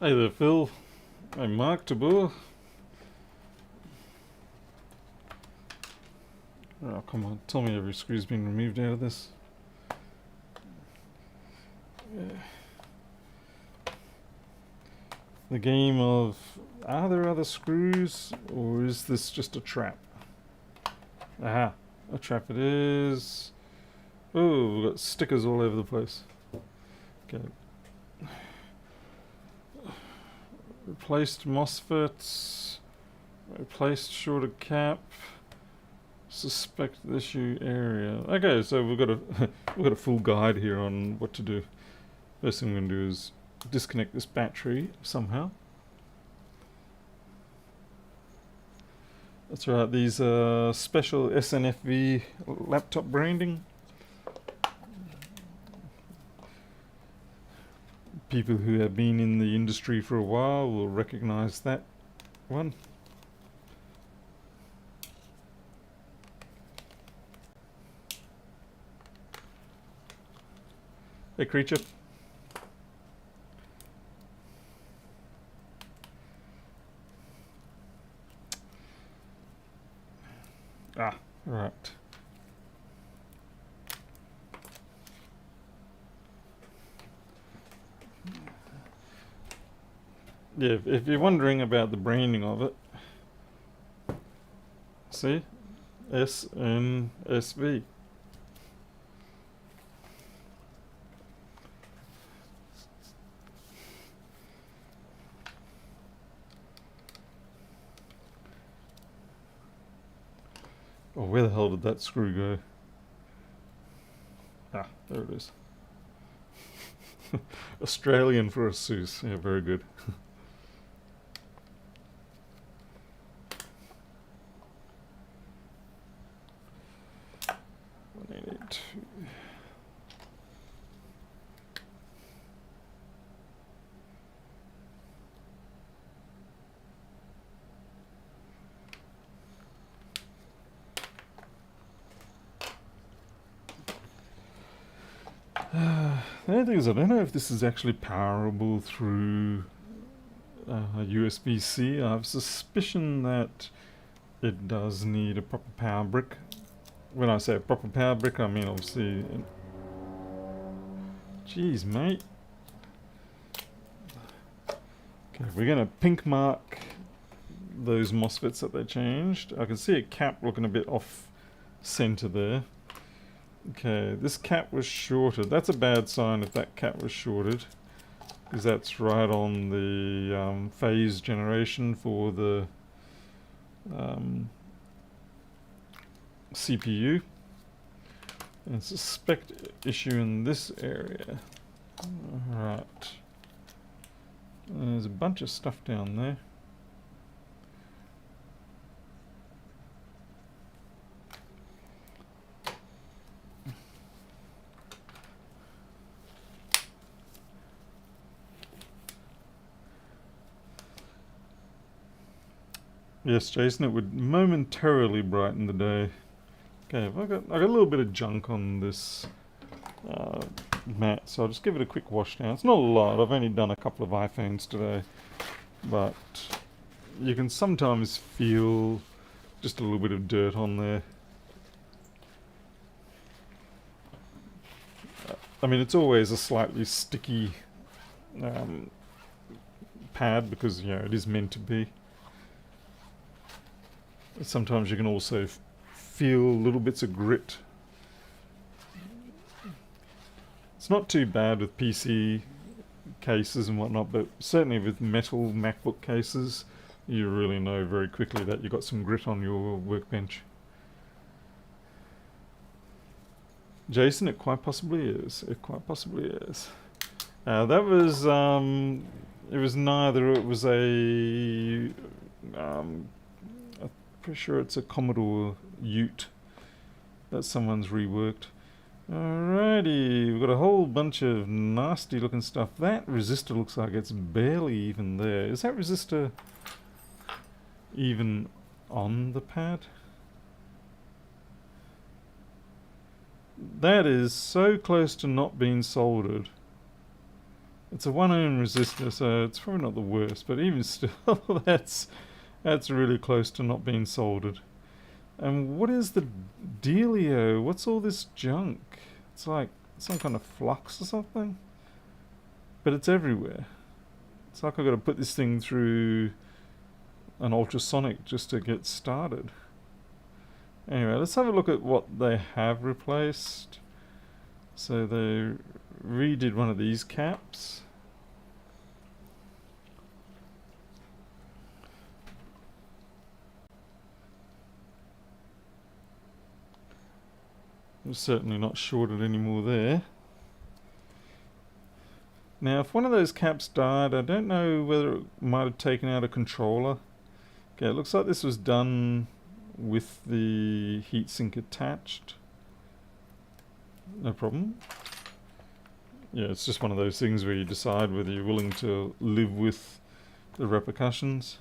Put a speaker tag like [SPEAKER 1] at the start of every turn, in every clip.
[SPEAKER 1] Hey there, Phil. Hey, Mark Tabor. Oh, come on. Tell me every screw's been removed out of this. The game of, are there other screws, or is this just a trap? Aha, a trap it is. Oh, we've got stickers all over the place. Okay. Replaced MOSFETs. Replaced shorted cap. Suspected issue area. Okay, so we've got a we've got a full guide here on what to do. First thing we're going to do is disconnect this battery somehow. That's right, these are special SNFV laptop branding. People who have been in the industry for a while will recognize that one. Hey, creature. Ah, right. Yeah, if you're wondering about the branding of it, see? SNSV. Oh, where the hell did that screw go? Ah, there it is. Australian for ASUS. Yeah, very good. 182. The other thing is, I don't know if this is actually powerable through USB-C. I have a suspicion that it does need a proper power brick. When I say a proper power brick, I mean obviously... Jeez, mate. Okay, we're going to pink mark those MOSFETs that they changed. I can see a cap looking a bit off center there. Okay, this cap was shorted. That's a bad sign if that cap was shorted, because that's right on the phase generation for the CPU. And suspect issue in this area. Alright. There's a bunch of stuff down there. Yes, Jason, it would momentarily brighten the day. Okay, I got a little bit of junk on this mat, so I'll just give it a quick wash down. It's not a lot. I've only done a couple of iPhones today, but you can sometimes feel just a little bit of dirt on there. I mean, it's always a slightly sticky pad because, you know, it is meant to be. Sometimes you can also feel little bits of grit. It's not too bad with PC cases and whatnot, but certainly with metal MacBook cases, you really know very quickly that you've got some grit on your Workbench. Jason, it quite possibly is. It quite possibly is. That was, it was neither, it was a, pretty sure it's a Commodore Ute that someone's reworked. Alrighty, we've got a whole bunch of nasty looking stuff. That resistor looks like it's barely even there. Is that resistor even on the pad? That is so close to not being soldered. It's a 1 ohm resistor, so it's probably not the worst, but even still, that's really close to not being soldered. And what is the dealio? What's all this junk? It's like some kind of flux or something, but it's everywhere. It's like I've got to put this thing through an ultrasonic just to get started. Anyway, let's have a look at what they have replaced. So they redid one of these caps. It's certainly not shorted anymore there. Now, if one of those caps died, I don't know whether it might have taken out a controller. Okay, it looks like this was done with the heatsink attached. No problem. Yeah, it's just one of those things where you decide whether you're willing to live with the repercussions.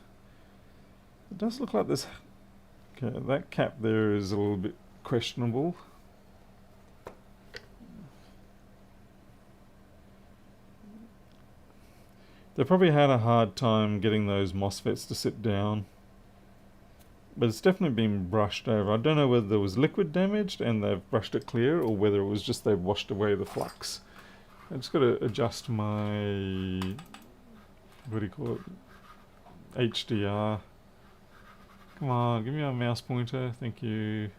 [SPEAKER 1] It does look like this. Okay, that cap there is a little bit questionable. They probably had a hard time getting those MOSFETs to sit down. But it's definitely been brushed over. I don't know whether there was liquid damaged and they've brushed it clear, or whether it was just they've washed away the flux. I just got to adjust my, what do you call it, HDR. Come on, give me a mouse pointer, thank you.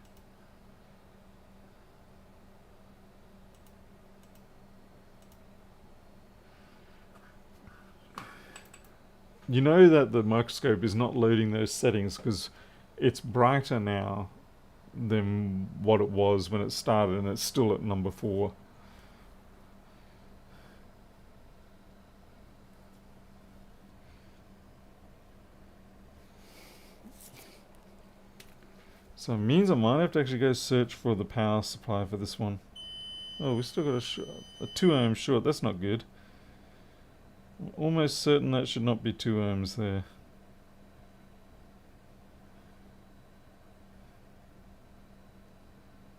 [SPEAKER 1] You know that the microscope is not loading those settings because it's brighter now than what it was when it started, and it's still at number 4. So it means I might have to actually go search for the power supply for this one. Oh, we still got a 2 ohm short. That's not good. I'm almost certain that should not be 2 ohms there.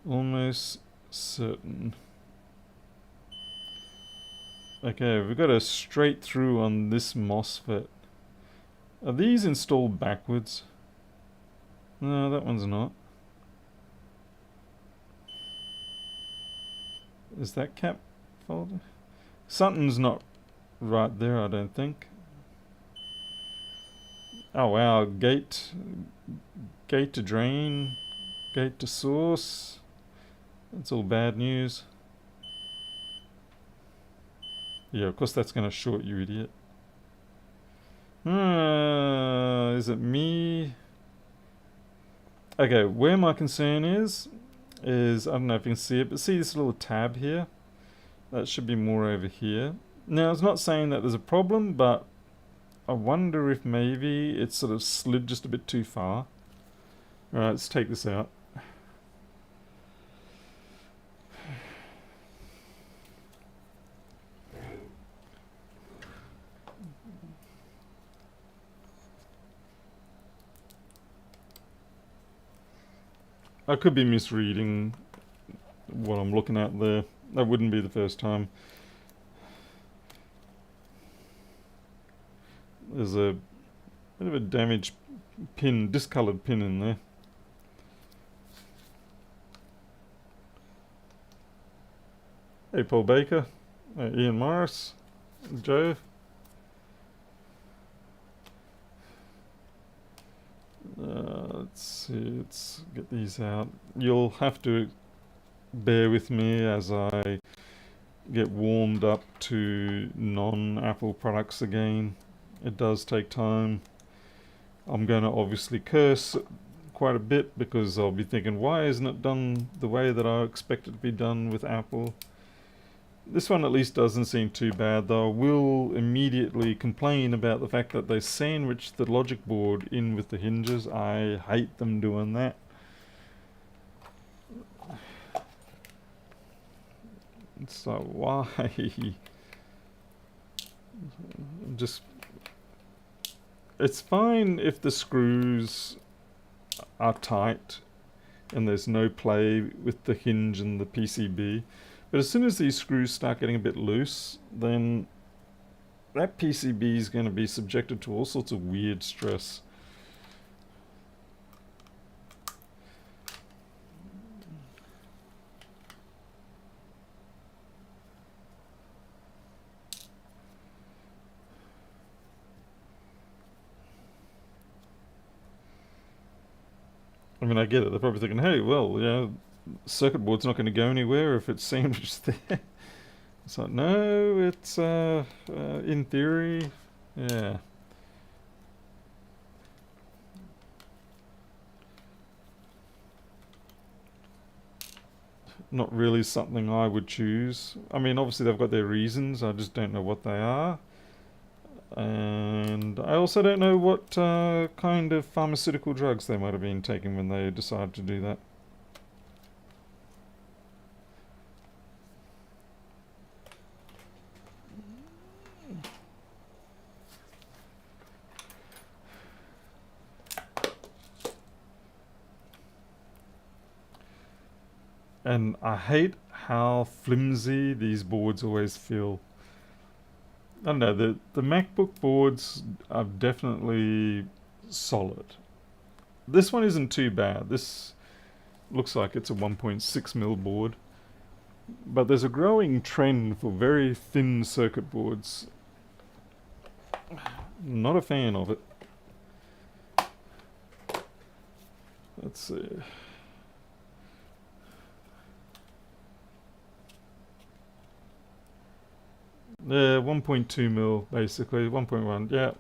[SPEAKER 1] Almost certain. Okay, we've got a straight through on this MOSFET. Are these installed backwards? No, that one's not. Is that cap folder? Something's not right there, I don't think. Oh wow, gate to drain, gate to source. That's all bad news. Yeah, of course that's going to short, you idiot. Is it me? Okay, where my concern is I don't know if you can see it, but see this little tab here? That should be more over here. Now, it's not saying that there's a problem, but I wonder if maybe it's sort of slid just a bit too far. Alright, let's take this out. I could be misreading what I'm looking at there. That wouldn't be the first time. There's a bit of a damaged pin, discoloured pin in there. Hey, Paul Baker, Ian Morris, Joe. Let's see, let's get these out. You'll have to bear with me as I get warmed up to non-Apple products again. It does take time. I'm going to obviously curse quite a bit because I'll be thinking, why isn't it done the way that I expect it to be done with Apple? This one at least doesn't seem too bad, though I will immediately complain about the fact that they sandwiched the logic board in with the hinges. I hate them doing that. So why? Just, it's fine if the screws are tight and there's no play with the hinge and the PCB. But as soon as these screws start getting a bit loose, then that PCB is going to be subjected to all sorts of weird stress. I mean, I get it. They're probably thinking, hey, well, yeah, circuit board's not going to go anywhere if it's sandwiched there. It's like, no, it's, in theory, yeah. Not really something I would choose. I mean, obviously they've got their reasons, I just don't know what they are. And I also don't know what kind of pharmaceutical drugs they might have been taking when they decided to do that. And I hate how flimsy these boards always feel. I don't know, the MacBook boards are definitely solid. This one isn't too bad. This looks like it's a 1.6mm board. But there's a growing trend for very thin circuit boards. Not a fan of it. Let's see. Yeah, 1.2mm basically, 1.1. Yeah,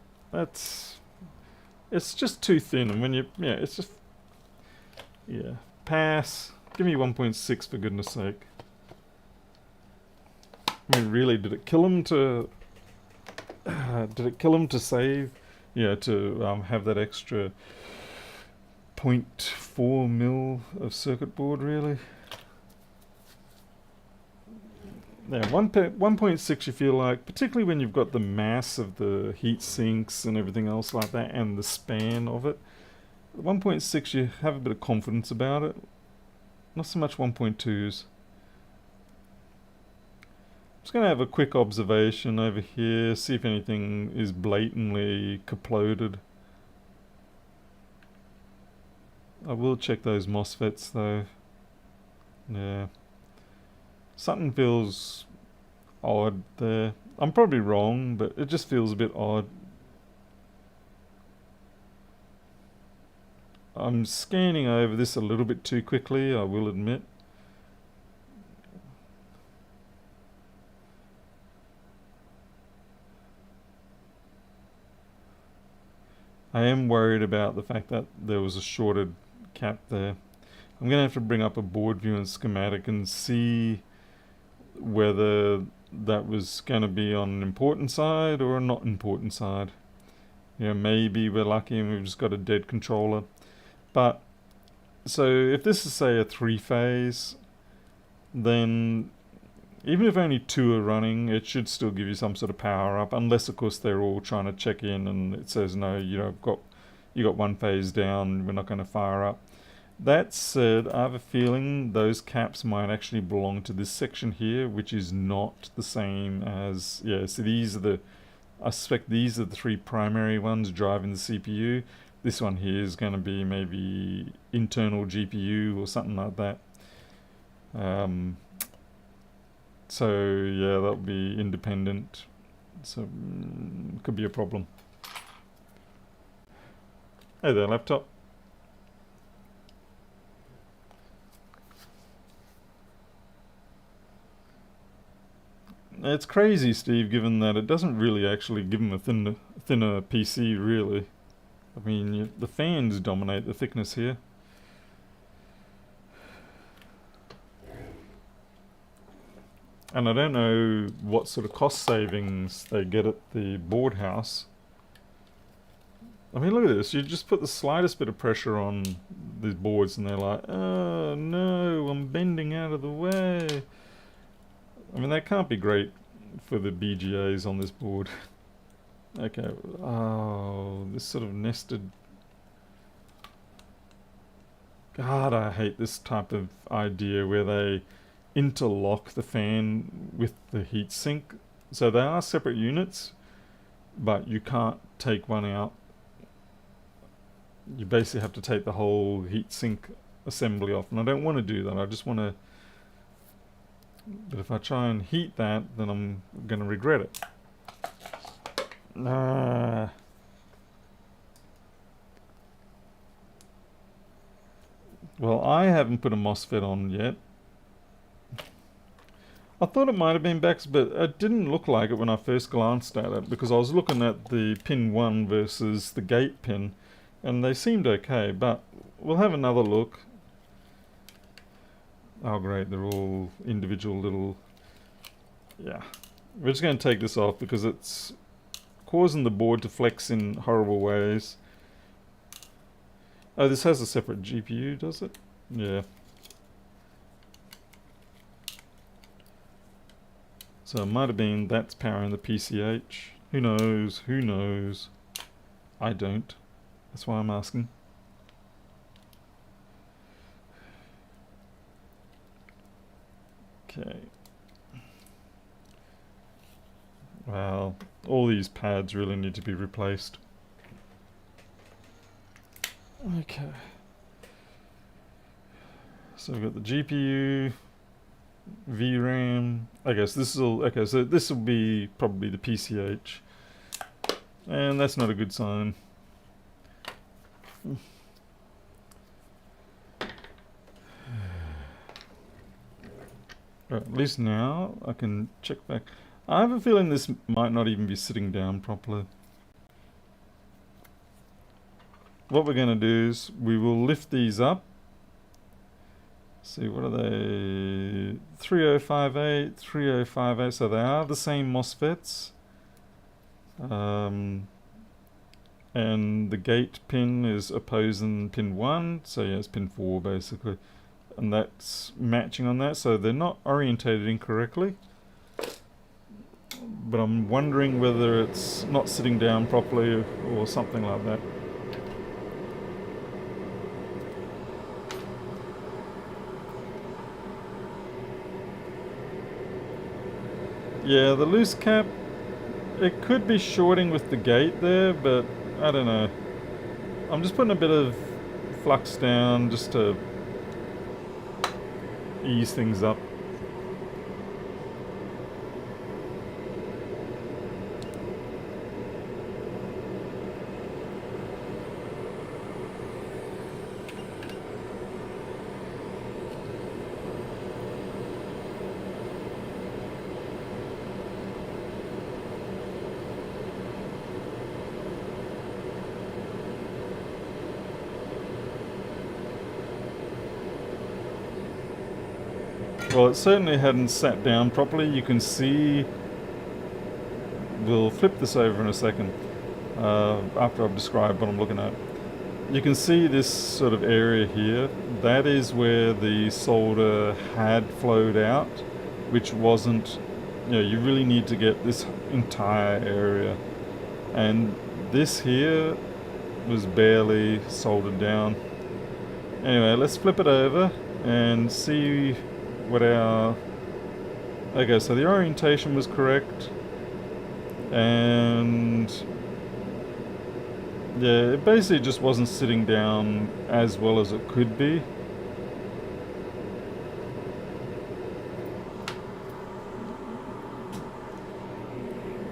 [SPEAKER 1] it's just too thin, and when it's just, yeah, pass. Give me 1.6 for goodness sake. I mean, really, did it kill him to? Did it kill him to save? Yeah, to have that extra 0.4mm of circuit board, really? Yeah, 1.6 you feel like, particularly when you've got the mass of the heat sinks and everything else like that, and the span of it. 1.6 you have a bit of confidence about it. Not so much 1.2s. I'm just going to have a quick observation over here, see if anything is blatantly kaploded. I will check those MOSFETs though. Yeah. Something feels odd there. I'm probably wrong, but it just feels a bit odd. I'm scanning over this a little bit too quickly, I will admit. I am worried about the fact that there was a shorted cap there. I'm going to have to bring up a board view and schematic and see whether that was going to be on an important side or a not important side. You know, maybe we're lucky and we've just got a dead controller. But, so if this is say a 3-phase, then even if only 2 are running, it should still give you some sort of power up, unless of course they're all trying to check in and it says no, you got 1 phase down, we're not going to fire up. That said, I have a feeling those caps might actually belong to this section here, which is not the same as, yeah, so I suspect these are the 3 primary ones driving the CPU. This one here is going to be maybe internal GPU or something like that. So yeah, that'll be independent. So could be a problem. Hey there, laptop. It's crazy, Steve, given that it doesn't really actually give them a thinner PC, really. I mean, the fans dominate the thickness here. And I don't know what sort of cost savings they get at the board house. I mean, look at this. You just put the slightest bit of pressure on these boards and they're like, oh no, I'm bending out of the way. I mean, that can't be great for the BGAs on this board. Okay, oh, this sort of nested... God, I hate this type of idea where they interlock the fan with the heatsink. So they are separate units, but you can't take one out. You basically have to take the whole heatsink assembly off, and I don't want to do that. I just want to. But if I try and heat that, then I'm going to regret it. Well, I haven't put a MOSFET on yet. I thought it might have been back, but it didn't look like it when I first glanced at it, because I was looking at the pin 1 versus the gate pin, and they seemed okay, but we'll have another look. Oh great, they're all individual little... Yeah. We're just going to take this off because it's causing the board to flex in horrible ways. Oh, this has a separate GPU, does it? Yeah. So it might have been that's powering the PCH. Who knows? Who knows? I don't. That's why I'm asking. Okay. Well, all these pads really need to be replaced. Okay. So we've got the GPU, VRAM. I guess this will... Okay, so this will be probably the PCH. And that's not a good sign. Right, at least now I can check back. I have a feeling this might not even be sitting down properly. What we're going to do is we will lift these up. See, what are they? 3058, 3058, so they are the same MOSFETs. And the gate pin is opposing pin 1, so yeah, it's pin 4 basically. And that's matching on that, so they're not orientated incorrectly. But I'm wondering whether it's not sitting down properly or something like that. Yeah, the loose cap, it could be shorting with the gate there, but I don't know. I'm just putting a bit of flux down just to ease things up. Well, it certainly hadn't sat down properly. You can see, we'll flip this over in a second after I've described what I'm looking at. You can see this sort of area here. That is where the solder had flowed out, which wasn't, you really need to get this entire area. And this here was barely soldered down. Anyway, let's flip it over and see what our... Okay, so the orientation was correct, and yeah, it basically just wasn't sitting down as well as it could be.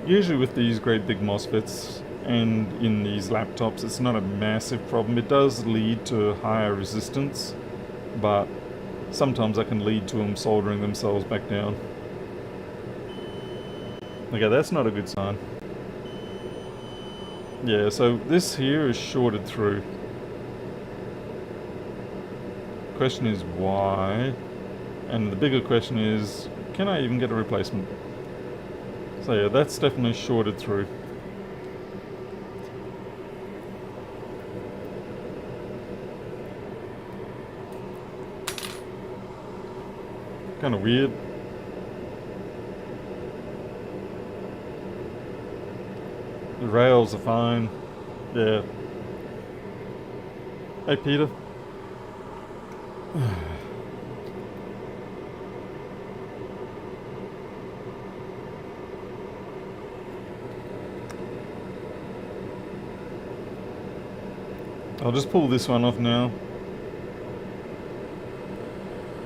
[SPEAKER 1] Usually with these great big MOSFETs and in these laptops, it's not a massive problem. It does lead to higher resistance, but sometimes that can lead to them soldering themselves back down. Okay, that's not a good sign. Yeah, so this here is shorted through. Question is why? And the bigger question is, can I even get a replacement? So yeah, that's definitely shorted through. Kind of weird. The rails are fine. Yeah. Hey, Peter. I'll just pull this one off now.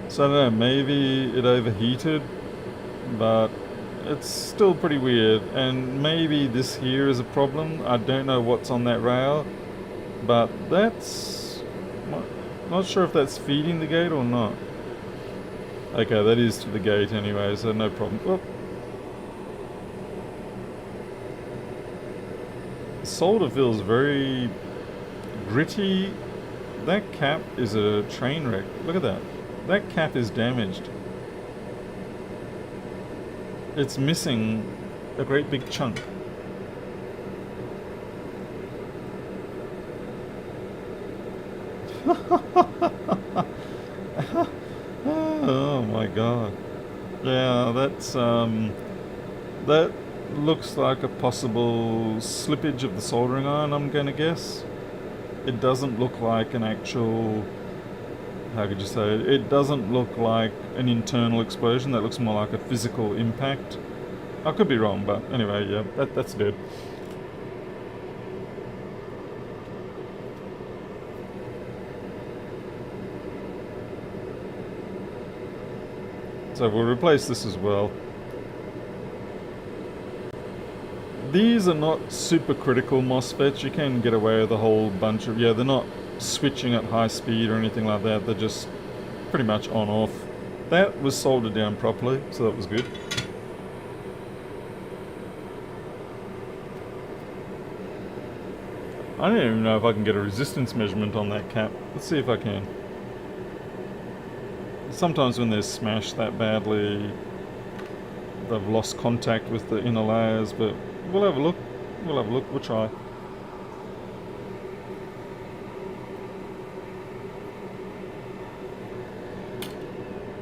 [SPEAKER 1] So I don't know, maybe it overheated, but it's still pretty weird. And maybe this here is a problem. I don't know what's on that rail, but that's not sure if that's feeding the gate or not. Okay, that is to the gate anyway, so no problem. Whoop. The solder feels very gritty. That cap is a train wreck. Look at that. That cap is damaged. It's missing a great big chunk. Oh my god. Yeah, that looks like a possible slippage of the soldering iron, I'm gonna guess. It doesn't look like an actual, how could you say it? It doesn't look like an internal explosion. That looks more like a physical impact. I could be wrong, but anyway, yeah, that's dead. So we'll replace this as well. These are not super critical MOSFETs. You can get away with a whole bunch of, yeah, they're not switching at high speed or anything like that. They're just pretty much on off. That was soldered down properly, so that was good. I don't even know if I can get a resistance measurement on that cap. Let's see if I can. Sometimes when they're smashed that badly, they've lost contact with the inner layers, but we'll have a look. We'll try.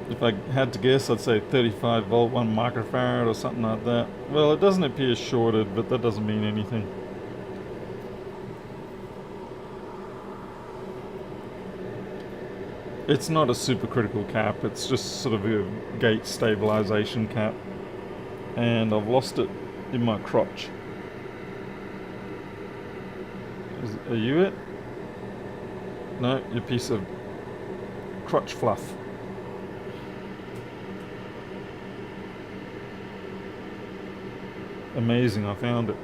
[SPEAKER 1] If I had to guess, I'd say 35 volt, 1 microfarad or something like that. Well, it doesn't appear shorted, but that doesn't mean anything. It's not a supercritical cap, it's just sort of a gate stabilization cap. And I've lost it in my crotch. Are you it? No, you piece of crotch fluff. Amazing, I found it.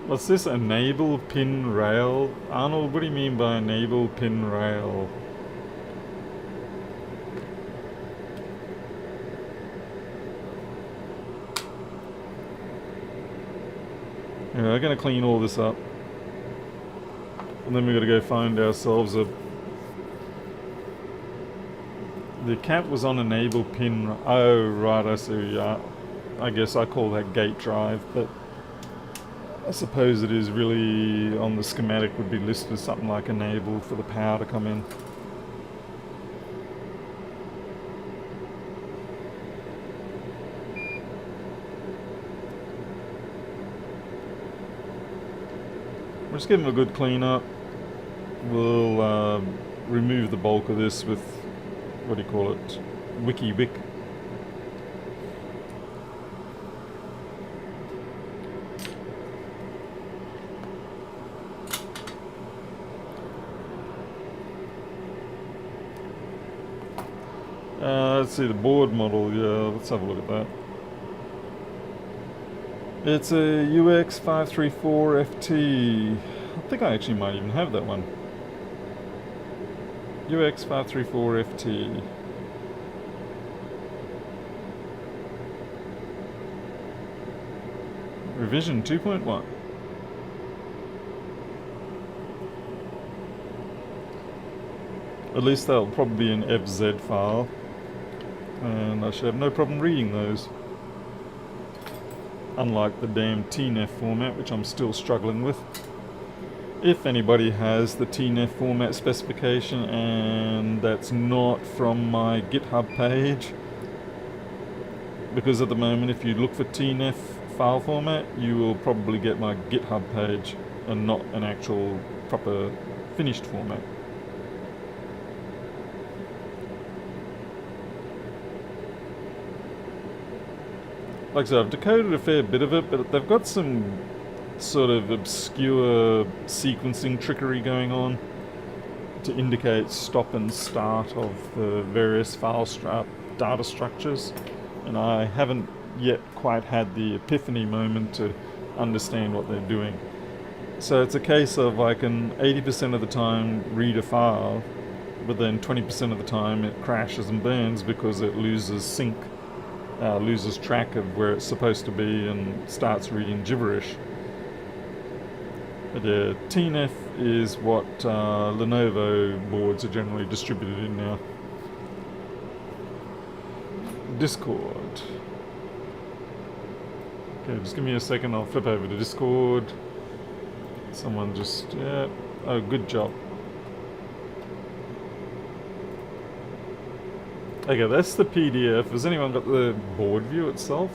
[SPEAKER 1] What's this? Enable pin rail? Arnold, what do you mean by enable pin rail? Yeah, we're going to clean all this up. And then we're going to go find ourselves a... The cap was on enable pin... Oh, right, I see. I guess I call that gate drive, but... I suppose it is really, on the schematic, would be listed as something like enable for the power to come in. We'll just give them a good clean up. We'll remove the bulk of this with, what do you call it, Wiki Wick. Let's see the board model. Yeah, let's have a look at that. It's a UX534FT. I think I actually might even have that one. UX534FT. Revision 2.1. At least that'll probably be an FZ file. And I should have no problem reading those. Unlike the damn TNF format, which I'm still struggling with. If anybody has the TNF format specification and that's not from my GitHub page, because at the moment if you look for TNF file format, you will probably get my GitHub page and not an actual proper finished format. like I said, I've decoded a fair bit of it, but they've got some sort of obscure sequencing trickery going on to indicate stop and start of the various data structures, and I haven't yet quite had the epiphany moment to understand what they're doing. So it's a case of I can 80% of the time read a file, but then 20% of the time it crashes and burns because it loses sync, loses track of where it's supposed to be and starts reading gibberish. But yeah, TNF is what Lenovo boards are generally distributed in now. Discord. Okay, just give me a second, I'll flip over to Discord. Someone just, yeah, oh, good job. Okay, that's the PDF. Has anyone got the board view itself?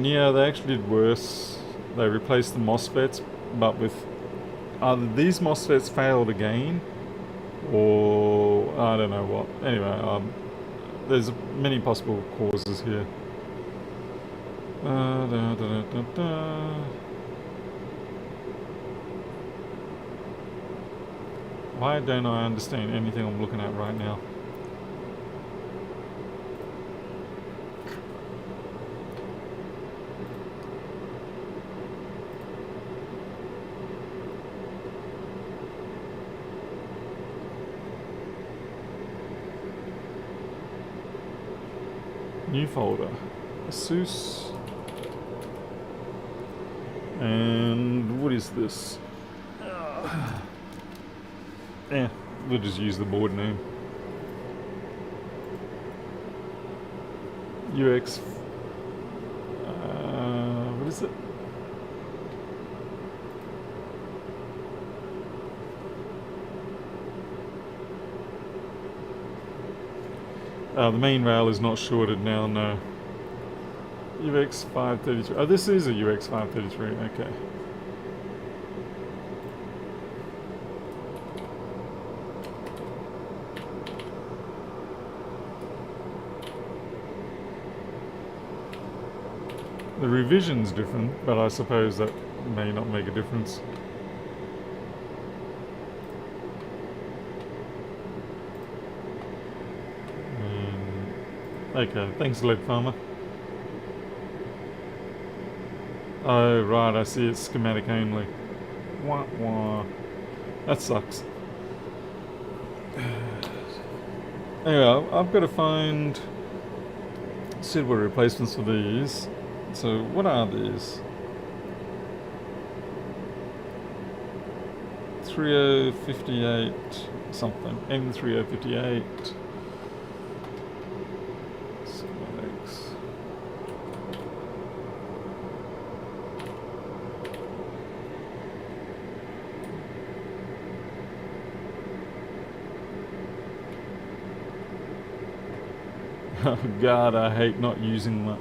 [SPEAKER 1] Yeah, they actually did worse. They replaced the MOSFETs, but with either these MOSFETs failed again, or I don't know what. Anyway, there's many possible causes here. Why don't I understand anything I'm looking at right now? New folder, ASUS, and what is this? Yeah, we'll just use the board name. UX, what is it? The main rail is not shorted now, no. UX 533. Oh, this is a UX 533, okay. The revision's different, but I suppose that may not make a difference. Okay, thanks, Lead Farmer. Oh, right, I see it's schematic only. Wah wah. That sucks. Anyway, I've got to find suitable replacements for these. So, what are these? 3058 something. M3058. Schematics. Oh god, I hate not using that.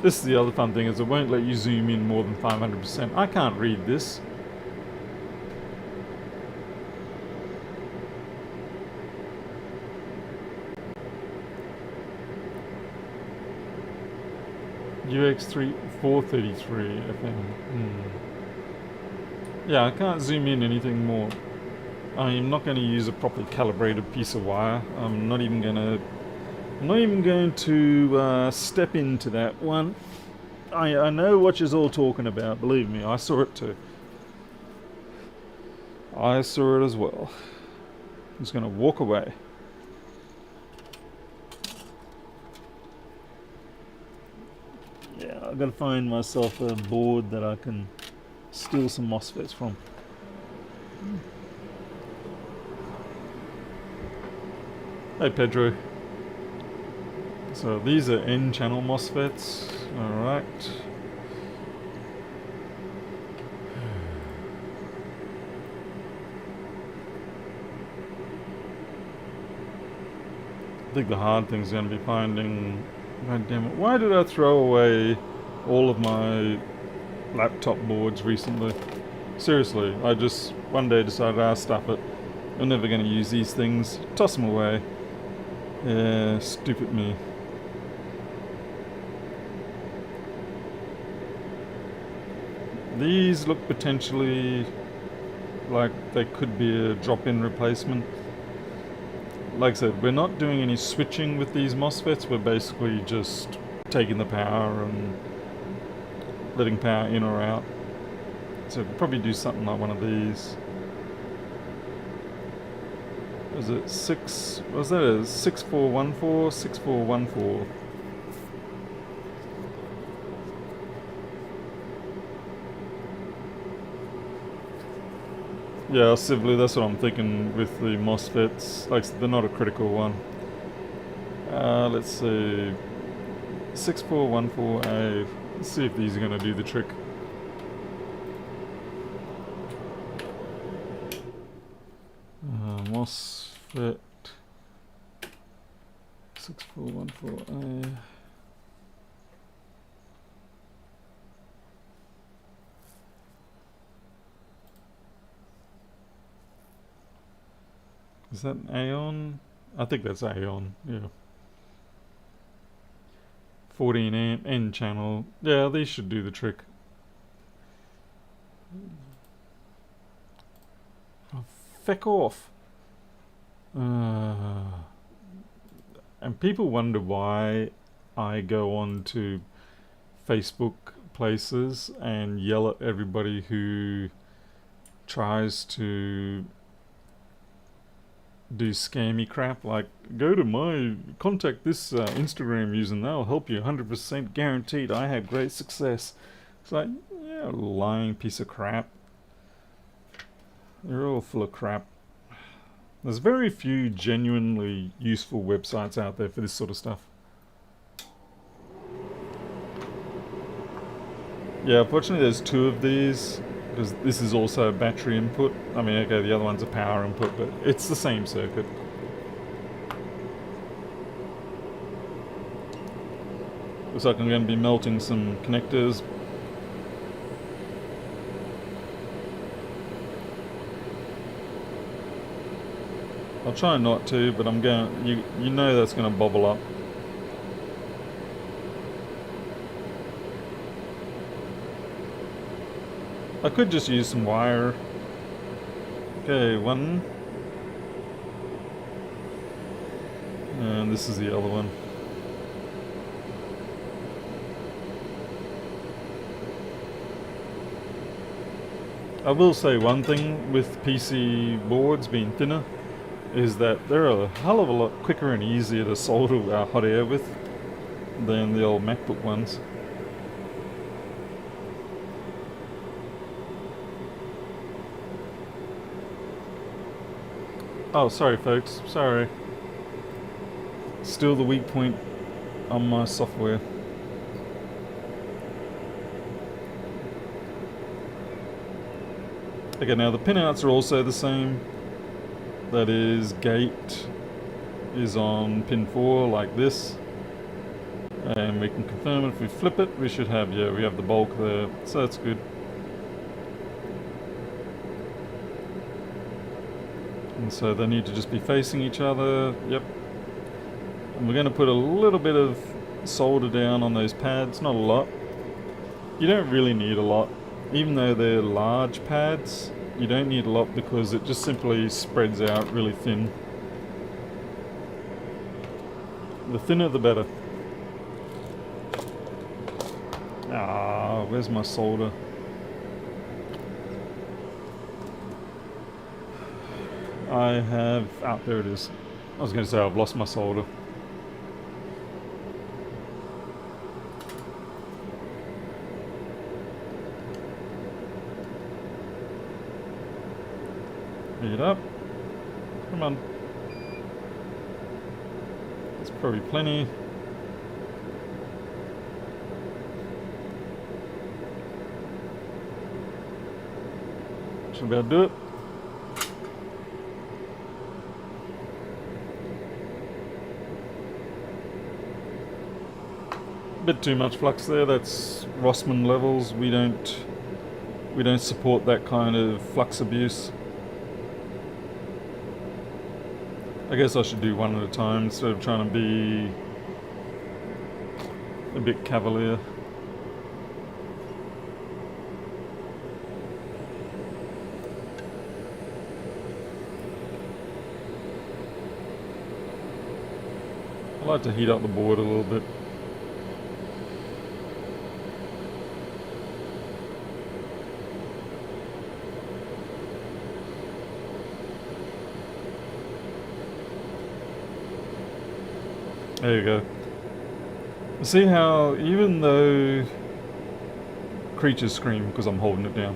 [SPEAKER 1] This is the other fun thing, is it won't let you zoom in more than 500%. I can't read this. UX3 433 FM. Yeah, I can't zoom in anything more. I'm not going to use a properly calibrated piece of wire. I'm not even going to step into that one. I know what you're all talking about. Believe me, I saw it too. I saw it as well. I'm just going to walk away. Yeah, I've got to find myself a board that I can steal some MOSFETs from. Hey Pedro. So these are N-channel MOSFETs. Alright. I think the hard thing is going to be finding... God damn it. Why did I throw away all of my laptop boards recently. Seriously, I just one day decided, stuff it. I'm never going to use these things. Toss them away. Yeah, stupid me. These look potentially like they could be a drop-in replacement. Like I said, we're not doing any switching with these MOSFETs. We're basically just taking the power and letting power in or out. So we'll probably do something like one of these. Was it 6? Was that a 6414? 6414. Yeah, civilly, that's what I'm thinking with the MOSFETs. Like, they're not a critical one. Let's see. 6414A. Let's see if these are going to do the trick. MOSFET 6414A. Is that an Aeon? I think that's Aeon, yeah. 14 amp N channel. Yeah, these should do the trick. Oh, feck off. And people wonder why I go on to Facebook places and yell at everybody who tries to do scammy crap, like go to my contact this Instagram user and they'll help you 100% guaranteed. I have great success. It's like, yeah, lying piece of crap. They're all full of crap. There's very few genuinely useful websites out there for this sort of stuff. Yeah, fortunately there's two of these, because this is also a battery input. I mean, okay, the other one's a power input, but it's the same circuit. Looks like I'm going to be melting some connectors. I'll try not to, but I'm going. You know that's going to bubble up. I could just use some wire. Okay, one. And this is the other one. I will say one thing with PC boards being thinner is that they're a hell of a lot quicker and easier to solder hot air with than the old MacBook ones. Oh, sorry folks, sorry. Still the weak point on my software. Okay, now the pinouts are also the same. That is, gate is on pin 4 like this. And we can confirm if we flip it, we should have, yeah, we have the bulk there, so that's good. And so they need to just be facing each other, yep. And we're going to put a little bit of solder down on those pads, not a lot. You don't really need a lot. Even though they're large pads, you don't need a lot because it just simply spreads out really thin. The thinner the better. Ah, where's my solder? I have... ah, there it is. I was going to say I've lost my solder. Heat up. Come on. That's probably plenty. Should be able to do it. Bit too much flux there, that's Rossmann levels. We don't We don't support that kind of flux abuse. I guess I should do one at a time instead of trying to be a bit cavalier. I like to heat up the board a little bit. There you go. See how even though creatures scream because I'm holding it down,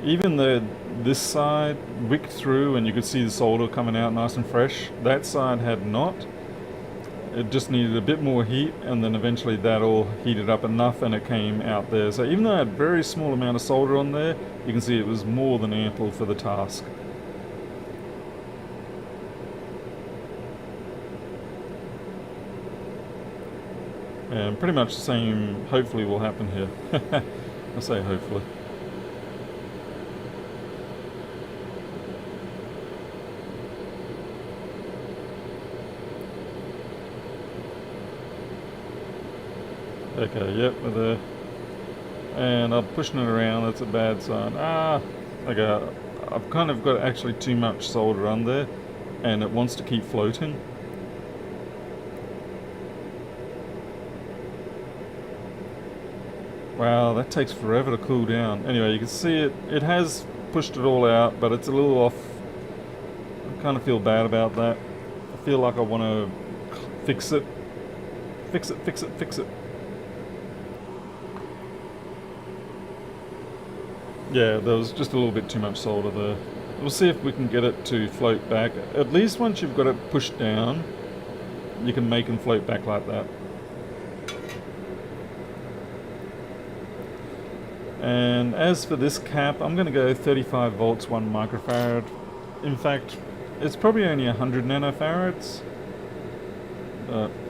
[SPEAKER 1] even though this side wicked through and you could see the solder coming out nice and fresh, that side had not. It just needed a bit more heat, and then eventually that all heated up enough and it came out there. So even though I had a very small amount of solder on there, you can see it was more than ample for the task. And pretty much the same hopefully will happen here. I say hopefully. Okay, yep, we're there. And I'm pushing it around, that's a bad sign. Okay, I've kind of got actually too much solder on there, and it wants to keep floating. Wow, that takes forever to cool down. Anyway, you can see it has pushed it all out, but it's a little off. I kind of feel bad about that. I feel like I want to fix it. Fix it, fix it, fix it. Yeah, there was just a little bit too much solder there. We'll see if we can get it to float back. At least once you've got it pushed down, you can make them float back like that. And as for this cap, I'm going to go 35 volts, 1 microfarad. In fact, it's probably only 100 nanofarads.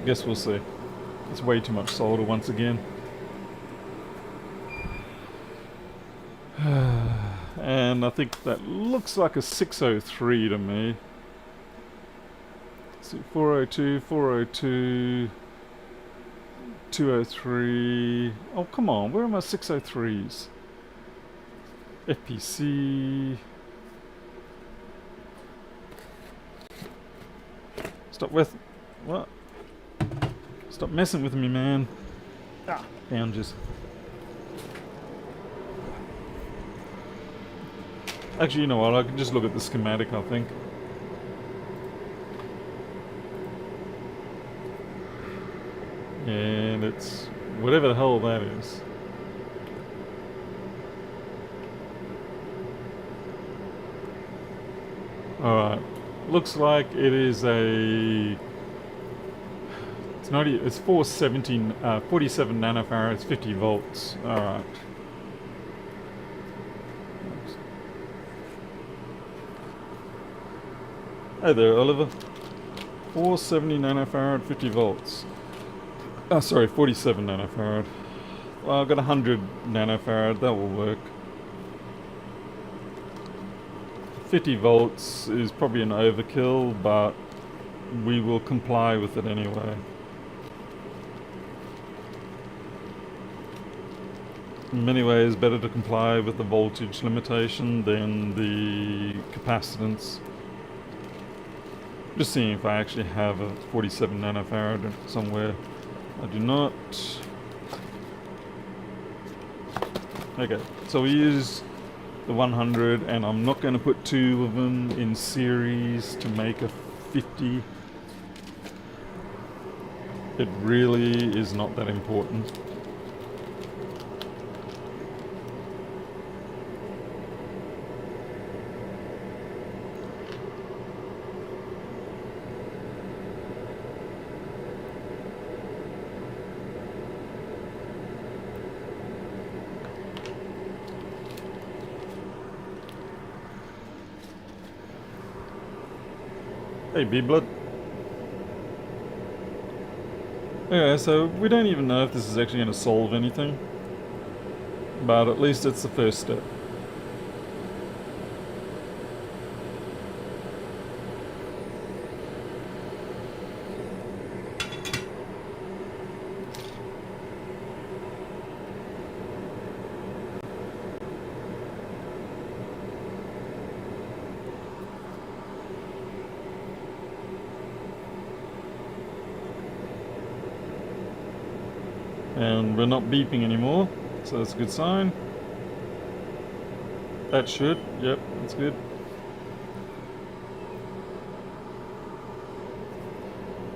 [SPEAKER 1] Guess we'll see. It's way too much solder once again. And I think that looks like a 603 to me. Let's see, 402, 402... 203. Oh, come on, where are my 603s? FPC. Stop with. What? Stop messing with me, man. Boundaries. Actually, you know what? I can just look at the schematic, I think. And it's whatever the hell that is. Alright. Looks like it is a... It's 47 nanofarads, 50 volts. Alright. Hey there, Oliver. 470 nanofarad, 50 volts. Oh, sorry, 47 nanofarad. Well, I've got 100 nanofarad, that will work. 50 volts is probably an overkill, but we will comply with it anyway. In many ways, better to comply with the voltage limitation than the capacitance. Just seeing if I actually have a 47 nanofarad somewhere. I do not. Okay, so we use the 100, and I'm not going to put 2 of them in series to make a 50. It really is not that important. Hey, B-Blood. Okay, so we don't even know if this is actually going to solve anything, but at least it's the first step. And we're not beeping anymore, so that's a good sign. That should, yep, that's good.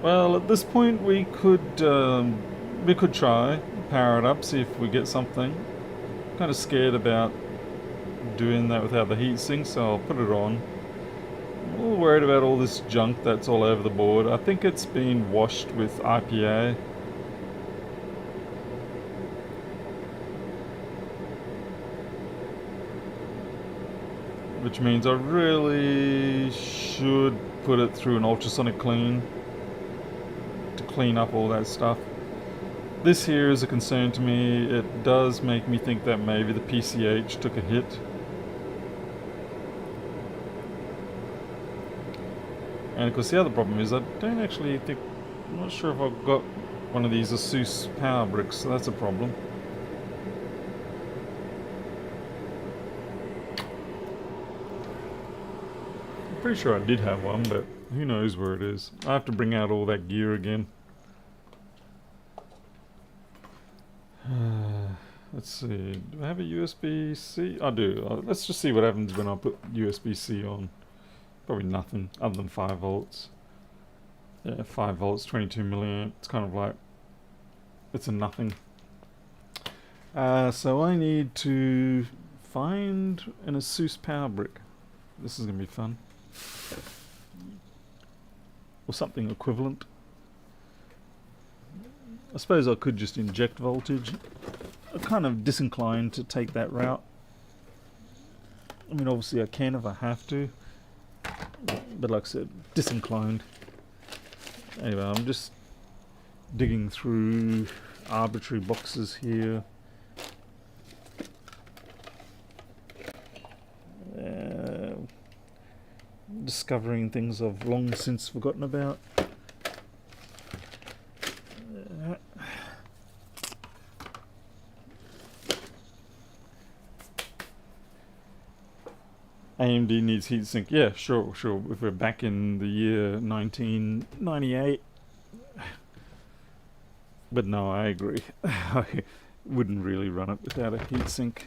[SPEAKER 1] Well, at this point we could try power it up, see if we get something. Kind of scared about doing that without the heatsink, so I'll put it on. I'm a little worried about all this junk that's all over the board. I think it's been washed with IPA. Which means I really should put it through an ultrasonic clean to clean up all that stuff. This here is a concern to me. It does make me think that maybe the PCH took a hit. And of course the other problem is I don't actually think, I'm not sure if I've got one of these ASUS power bricks, so that's a problem. I'm pretty sure I did have one, but who knows where it is. I have to bring out all that gear again. Let's see, do I have a USB-C? I do. Let's just see what happens when I put USB-C on. Probably nothing other than 5 volts. Yeah, 5 volts, 22 milliamp. It's kind of like, it's a nothing. So I need to find an ASUS power brick. This is going to be fun. Or something equivalent. I suppose I could just inject voltage. I'm kind of disinclined to take that route. I mean, obviously I can if I have to. But like I said, disinclined. Anyway, I'm just digging through arbitrary boxes here. Discovering things I've long since forgotten about. AMD needs heatsink. Yeah, sure. If we're back in the year 1998. But no, I agree. I wouldn't really run it without a heatsink.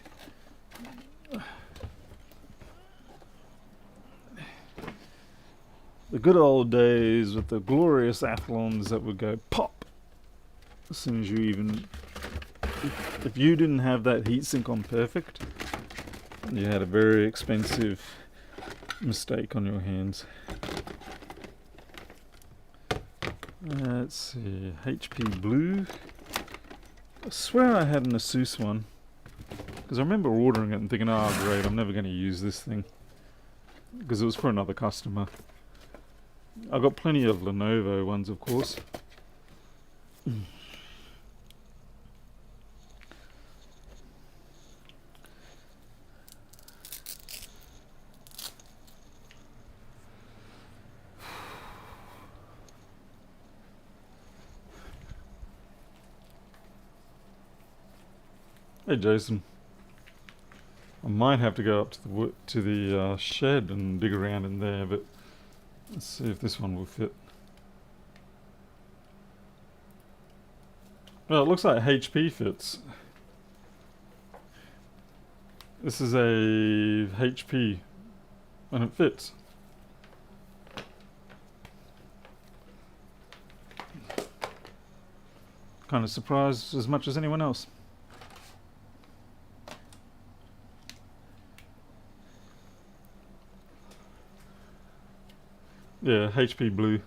[SPEAKER 1] The good old days with the glorious Athlons that would go pop as soon as you even... If you didn't have that heatsink on perfect, you had a very expensive mistake on your hands. Let's see, HP Blue. I swear I had an ASUS one, because I remember ordering it and thinking, oh great, I'm never going to use this thing, because it was for another customer. I got plenty of Lenovo ones, of course. Hey Jason, I might have to go up to the shed and dig around in there, but let's see if this one will fit. Well, it looks like HP fits. This is a HP, and it fits. Kind of surprised as much as anyone else. Yeah, HP Blue.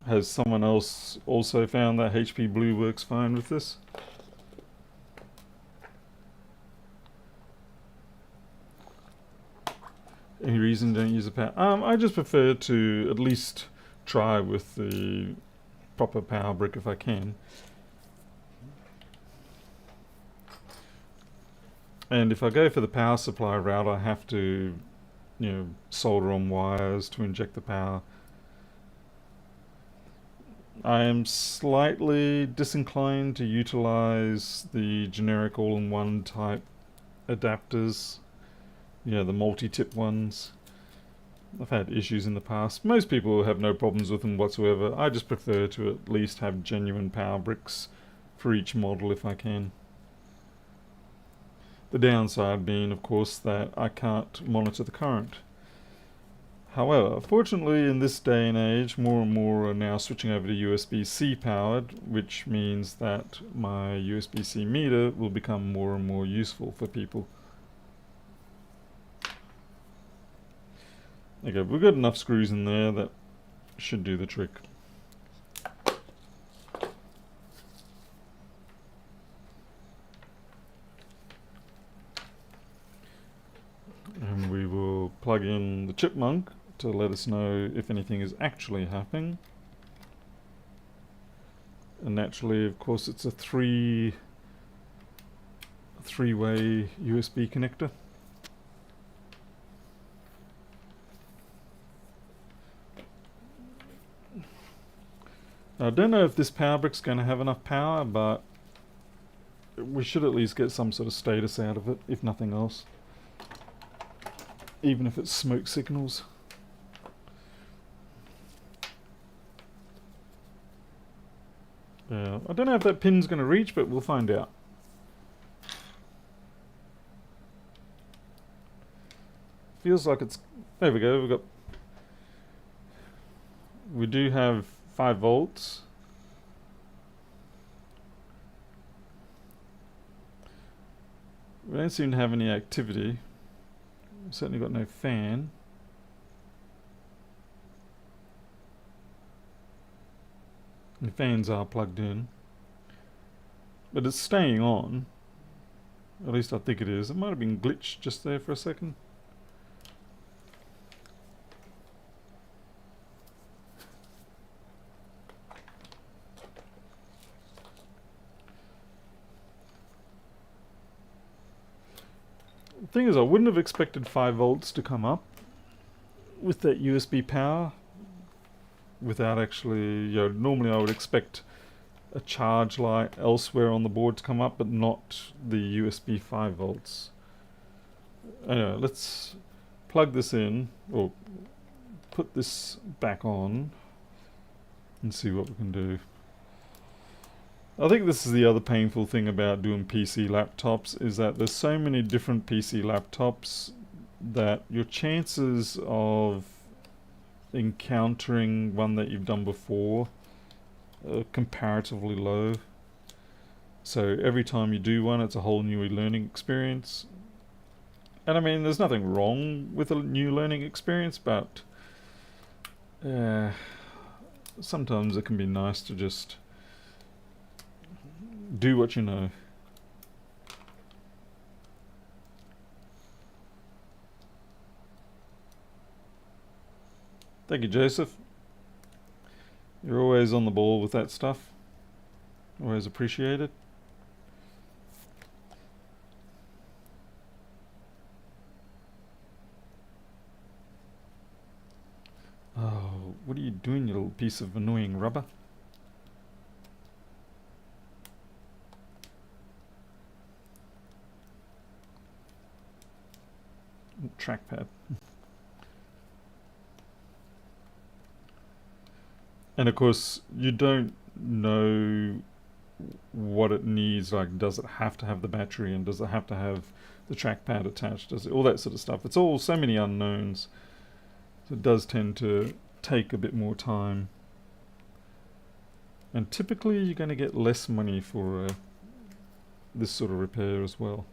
[SPEAKER 1] Has someone else also found that HP Blue works fine with this? Any reason don't use a power? I just prefer to at least try with the proper power brick if I can. And if I go for the power supply route, I have to, solder on wires to inject the power. I am slightly disinclined to utilize the generic all-in-one type adapters. Yeah, the multi-tip ones. I've had issues in the past. Most people have no problems with them whatsoever. I just prefer to at least have genuine power bricks for each model if I can. The downside being, of course, that I can't monitor the current. However, fortunately in this day and age, more and more are now switching over to USB-C powered, which means that my USB-C meter will become more and more useful for people. Okay, we've got enough screws in there that should do the trick. And we will plug in the chipmunk to let us know if anything is actually happening. And naturally, of course, it's a three-way USB connector. Now, I don't know if this power brick's going to have enough power, but we should at least get some sort of status out of it, if nothing else. Even if it's smoke signals. Yeah, I don't know if that pin's going to reach, but we'll find out. Feels like it's... There we go, we do have 5 volts. We don't seem to have any activity. We've certainly got no fan. The fans are plugged in. But it's staying on. At least I think it is. It might have been glitched just there for a second. The thing is, I wouldn't have expected 5 volts to come up with that USB power without actually, normally I would expect a charge light elsewhere on the board to come up, but not the USB 5 volts. Anyway, let's plug this in, or put this back on, and see what we can do. I think this is the other painful thing about doing PC laptops, is that there's so many different PC laptops that your chances of encountering one that you've done before are comparatively low. So every time you do one, it's a whole new learning experience. And I mean, there's nothing wrong with a new learning experience, but sometimes it can be nice to just do what you know. Thank you, Joseph. You're always on the ball with that stuff. Always appreciated. Oh, what are you doing, you little piece of annoying rubber? Trackpad. And of course, you don't know what it needs. Like, does it have to have the battery, and does it have to have the trackpad attached? Does it, all that sort of stuff. It's all so many unknowns. So it does tend to take a bit more time. And typically, you're going to get less money for this sort of repair as well.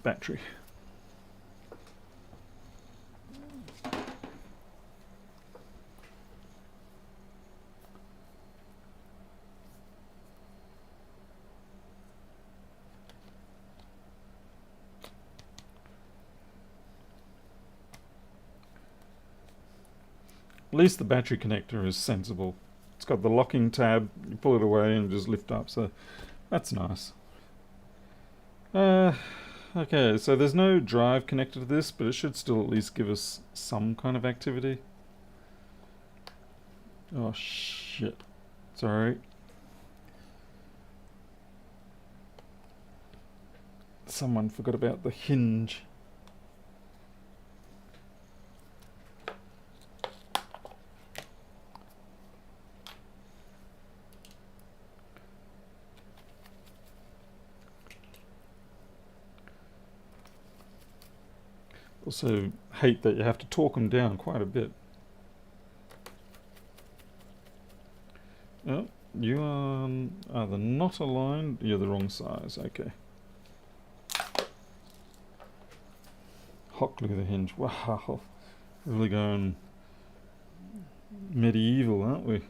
[SPEAKER 1] Battery. At least the battery connector is sensible. It's got the locking tab, you pull it away and just lift up, so that's nice. Okay, so there's no drive connected to this, but it should still at least give us some kind of activity. Oh shit. Sorry. Someone forgot about the hinge. Also hate that you have to torque them down quite a bit. Oh, you are either not aligned, you're the wrong size, okay. Hot glue the hinge, wow. Really going medieval, aren't we?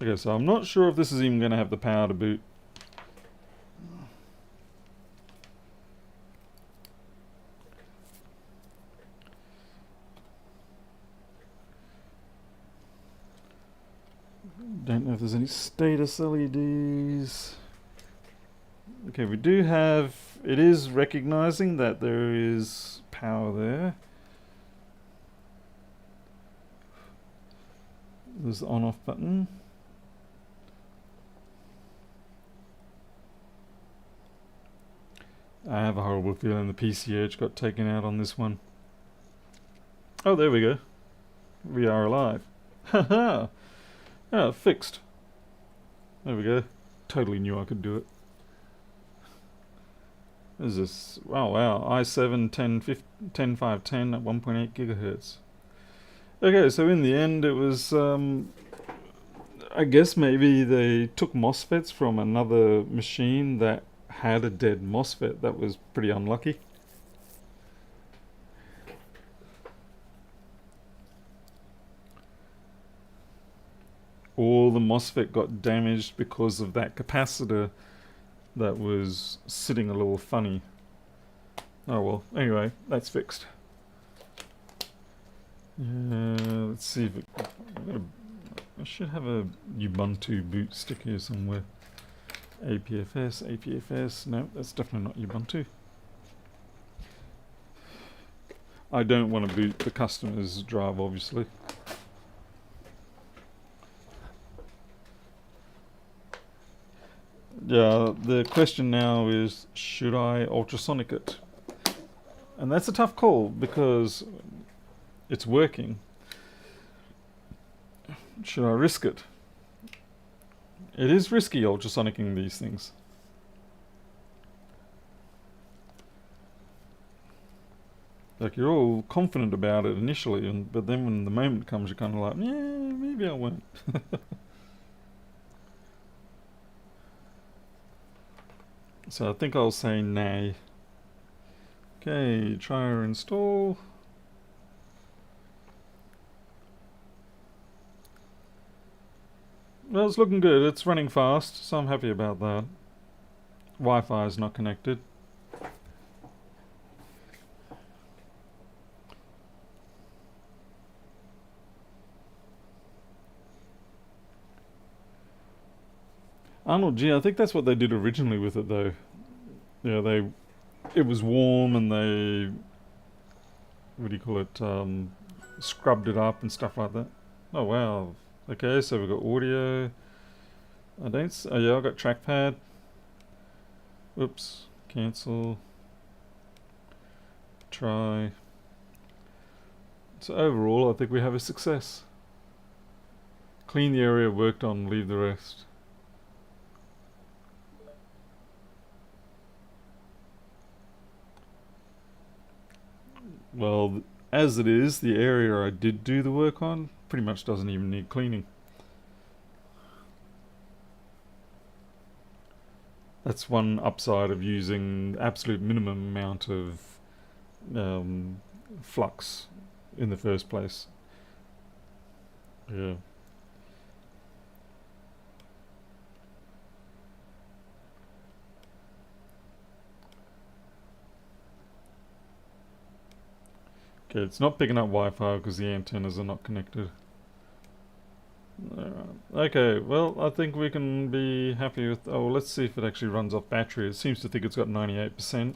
[SPEAKER 1] Okay, so I'm not sure if this is even going to have the power to boot. Don't know if there's any status LEDs. Okay, we do have... It is recognizing that there is power there. There's the on-off button. I have a horrible feeling the PCH got taken out on this one. Oh, there we go. We are alive. Haha! Oh, fixed. There we go. Totally knew I could do it. What is this? Wow. i7 10510 at 1.8 gigahertz. Okay, so in the end it was... I guess maybe they took MOSFETs from another machine that had a dead MOSFET. That was pretty unlucky. Or the MOSFET got damaged because of that capacitor that was sitting a little funny. Oh well, anyway, that's fixed. Let's see if it... I should have a Ubuntu boot stick here somewhere. APFS, no, that's definitely not Ubuntu. I don't want to boot the customer's drive, obviously. Yeah, the question now is, should I ultrasonic it? And that's a tough call, because it's working. Should I risk it? It is risky ultrasonicking these things. Like, you're all confident about it initially, but then when the moment comes, you're kind of like, yeah, maybe I won't. So I think I'll say nay. Okay, try or install. Well, it's looking good. It's running fast, so I'm happy about that. Wi-Fi is not connected. Arnold, gee, I think that's what they did originally with it, though. Yeah, it was warm and they, what do you call it, scrubbed it up and stuff like that. Oh wow. Okay, so we've got audio. Oh yeah, I've got trackpad. Oops, cancel. Try. So overall, I think we have a success. Clean the area worked on, leave the rest. Well, as it is, the area I did do the work on pretty much doesn't even need cleaning. That's one upside of using absolute minimum amount of flux in the first place. Yeah. Okay, it's not picking up Wi-Fi because the antennas are not connected. Alright. Okay, well, I think we can be happy with... Oh, let's see if it actually runs off battery. It seems to think it's got 98%.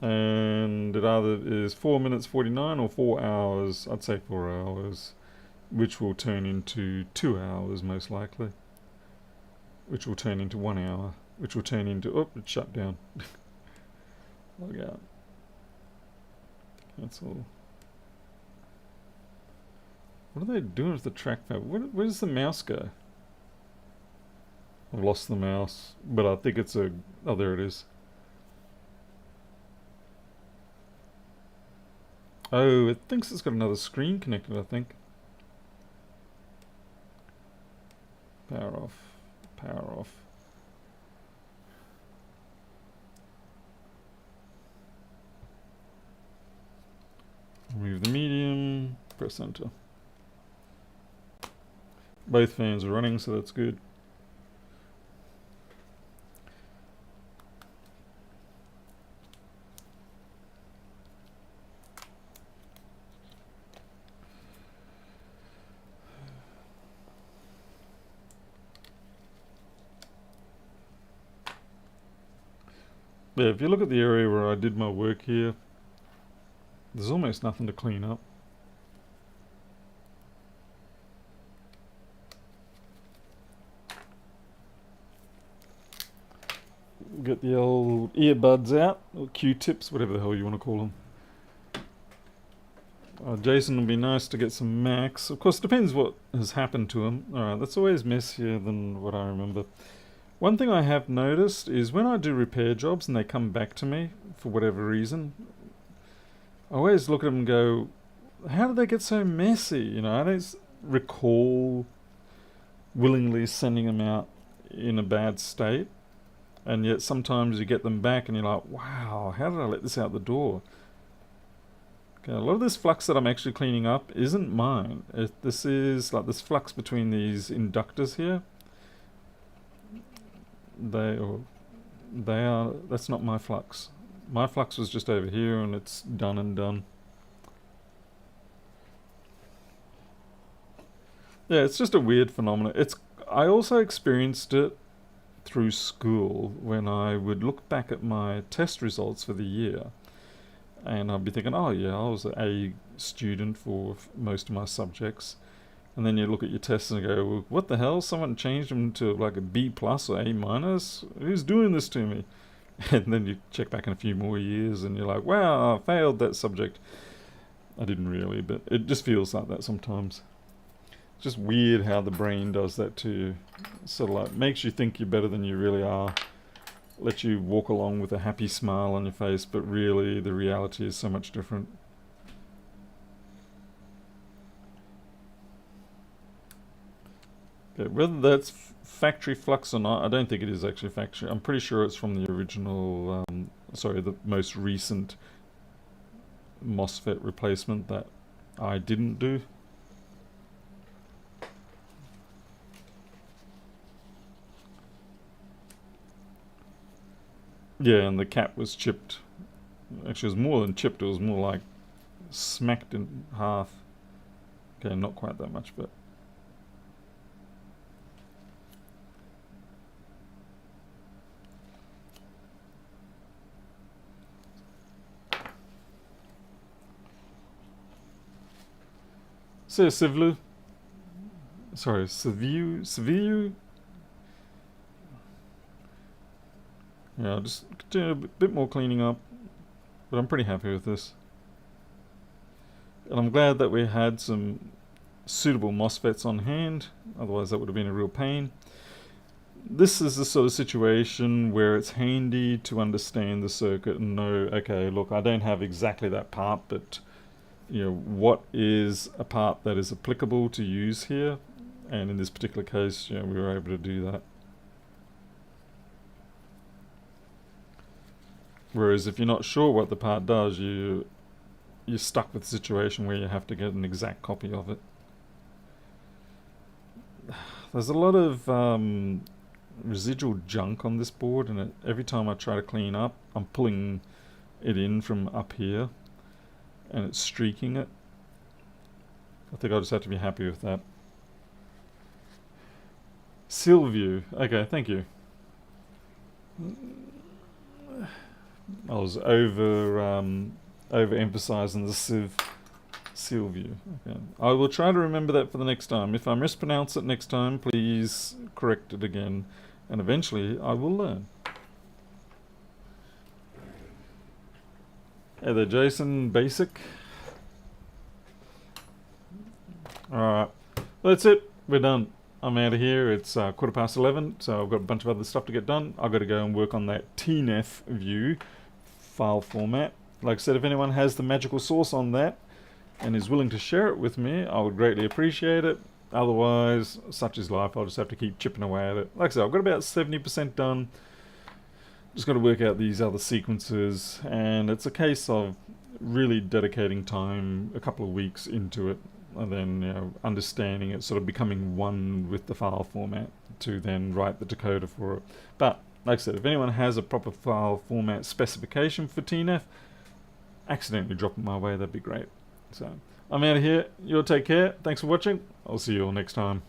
[SPEAKER 1] And it either is 4 minutes 49 or 4 hours. I'd say 4 hours. Which will turn into 2 hours, most likely. Which will turn into 1 hour. Which will turn into... Oh, it shut down. Log out. Cancel. What are they doing with the trackpad? Where does the mouse go? I've lost the mouse, but I think it's a... Oh, there it is. Oh, it thinks it's got another screen connected, I think. Power off. Power off. Remove the medium. Press enter. Both fans are running, so that's good. Yeah, if you look at the area where I did my work here, there's almost nothing to clean up. Get the old earbuds out, or Q-tips, whatever the hell you want to call them. Jason would be nice to get some Macs. Of course, it depends what has happened to him. Alright, that's always messier than what I remember. One thing I have noticed is when I do repair jobs and they come back to me for whatever reason, I always look at them and go, how did they get so messy? You know, I don't recall willingly sending them out in a bad state. And yet sometimes you get them back and you're like, wow, how did I let this out the door? Okay, a lot of this flux that I'm actually cleaning up isn't mine. This is like this flux between these inductors here. That's not my flux. My flux was just over here and it's done and done. Yeah, it's just a weird phenomenon. I also experienced it through school when I would look back at my test results for the year and I'd be thinking, oh yeah, I was an A student for most of my subjects, and then you look at your tests and go, well, what the hell, someone changed them to like a B plus or A minus? Who's doing this to me? And then you check back in a few more years and you're like, wow, I failed that subject. I didn't really, but it just feels like that sometimes. It's just weird how the brain does that to you. Sort of like makes you think you're better than you really are. Lets you walk along with a happy smile on your face, but really the reality is so much different. Okay, whether that's factory flux or not, I don't think it is actually factory. I'm pretty sure it's from the original, the most recent MOSFET replacement that I didn't do. Yeah, and the cap was chipped. Actually, it was more than chipped, it was more like smacked in half. Okay, not quite that much, but... Civilu? Sorry, Civilu? Yeah, I'll just continue a bit more cleaning up, but I'm pretty happy with this. And I'm glad that we had some suitable MOSFETs on hand, otherwise that would have been a real pain. This is the sort of situation where it's handy to understand the circuit and know, okay, look, I don't have exactly that part, but you know, what is a part that is applicable to use here? And in this particular case, you know, we were able to do that. Whereas if you're not sure what the part does, you're stuck with a situation where you have to get an exact copy of it. There's a lot of residual junk on this board, and every time I try to clean up, I'm pulling it in from up here. and it's streaking it. I think I'll just have to be happy with that. Seal view. Okay, thank you. I was overemphasizing the seal view. Okay. I will try to remember that for the next time. If I mispronounce it next time, please correct it again, and eventually I will learn. Hey there, Jason. Basic. Alright, that's it. We're done. I'm out of here. It's 11:15, so I've got a bunch of other stuff to get done. I've got to go and work on that TNF view file format. Like I said, if anyone has the magical sauce on that and is willing to share it with me, I would greatly appreciate it. Otherwise, such is life. I'll just have to keep chipping away at it. Like I said, I've got about 70% done. Just got to work out these other sequences, and it's a case of really dedicating time, a couple of weeks into it, and then, you know, understanding it, sort of becoming one with the file format to then write the decoder for it. But like I said, if anyone has a proper file format specification for TNF, accidentally drop it my way, that'd be great. So I'm out of here. You'll take care. Thanks for watching. I'll see you all next time.